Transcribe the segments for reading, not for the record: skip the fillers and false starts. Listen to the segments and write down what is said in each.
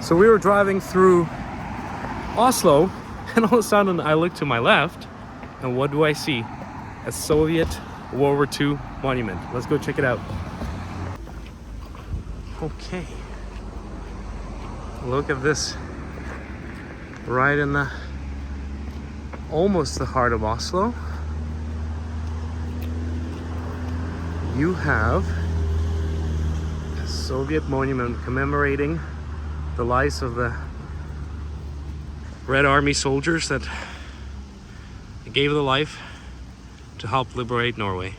So we were driving through Oslo, and all of a sudden I look to my left, and what do I see? A Soviet World War II monument. Let's go check it out. Okay. Look at this. Right in the almost the heart of Oslo, you have a Soviet monument commemorating the lives of the Red Army soldiers that gave their life to help liberate Norway.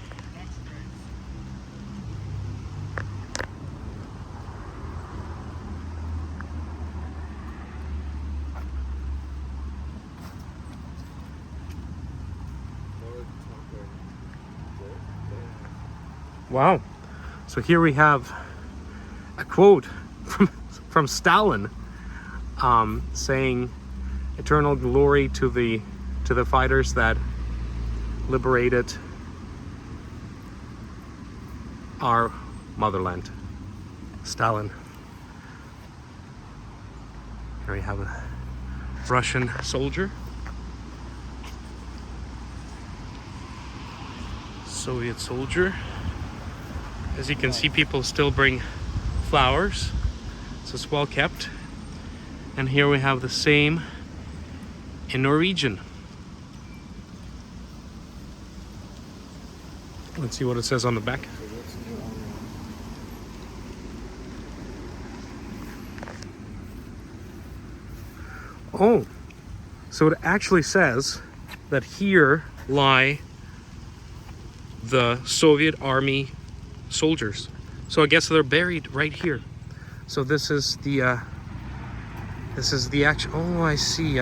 Wow. So here we have a quote from Stalin, saying eternal glory to the fighters that liberated our motherland. Stalin. Here we have a Russian soldier. Soviet soldier. As you can see, people still bring flowers, so it's well kept. And here we have the same in Norwegian. Let's see what it says on the back. Oh, so it actually says that here lie the Soviet Army soldiers. So I guess they're buried right here. So this is the actual. Oh, I see.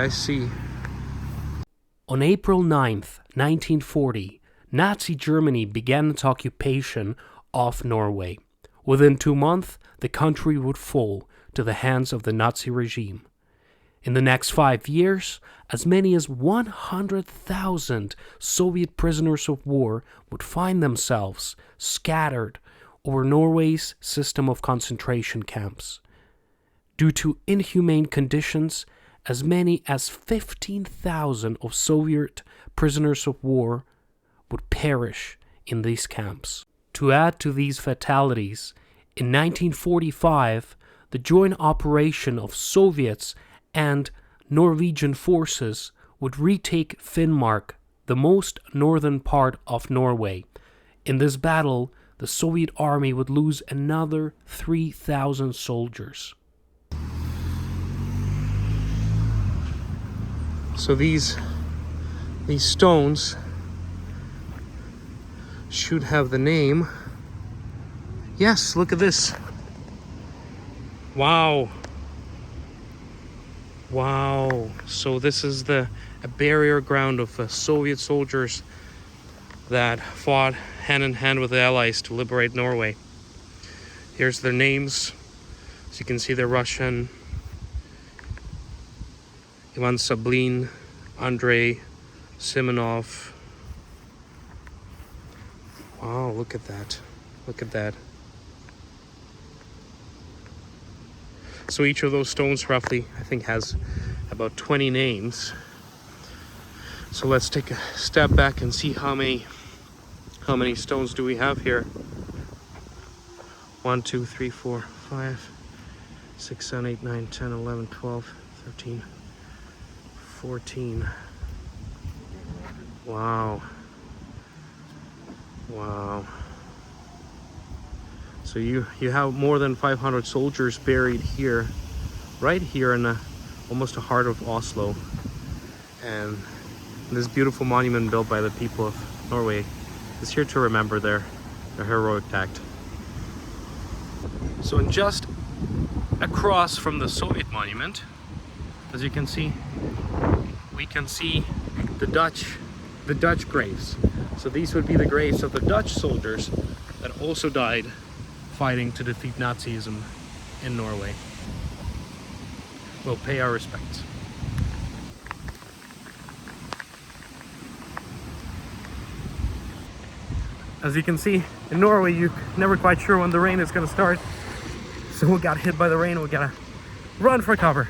On April 9th, 1940, Nazi Germany began its occupation of Norway. Within 2 months, the country would fall to the hands of the Nazi regime. In the next 5 years, as many as 100,000 Soviet prisoners of war would find themselves scattered over Norway's system of concentration camps. Due to inhumane conditions, as many as 15,000 of Soviet prisoners of war would perish in these camps. To add to these fatalities, in 1945, the joint operation of Soviets and Norwegian forces would retake Finnmark, the most northern part of Norway. In this battle, the Soviet army would lose another 3,000 soldiers. So these stones should have the name. Yes, look at this. Wow. So this is a barrier ground of Soviet soldiers that fought hand in hand with the Allies to liberate Norway. Here's their names. As you can see, they're Russian. Ivan Sablin, Andrei Simonov. Wow, look at that. So each of those stones roughly, I think, has about 20 names. So let's take a step back and see how many stones do we have here. 1, 2, 3, 4, 5, 6, 7, 8, 9, 10, 11, 12, 13, 14. Wow. So you have more than 500 soldiers buried here, right here in almost the heart of Oslo. And this beautiful monument built by the people of Norway is here to remember their heroic act. So in just across from the Soviet monument, as you can see, we can see the Dutch graves. So these would be the graves of the Dutch soldiers that also died fighting to defeat Nazism in Norway. We'll pay our respects. As you can see, in Norway, you're never quite sure when the rain is going to start. So we got hit by the rain. We gotta Run for cover.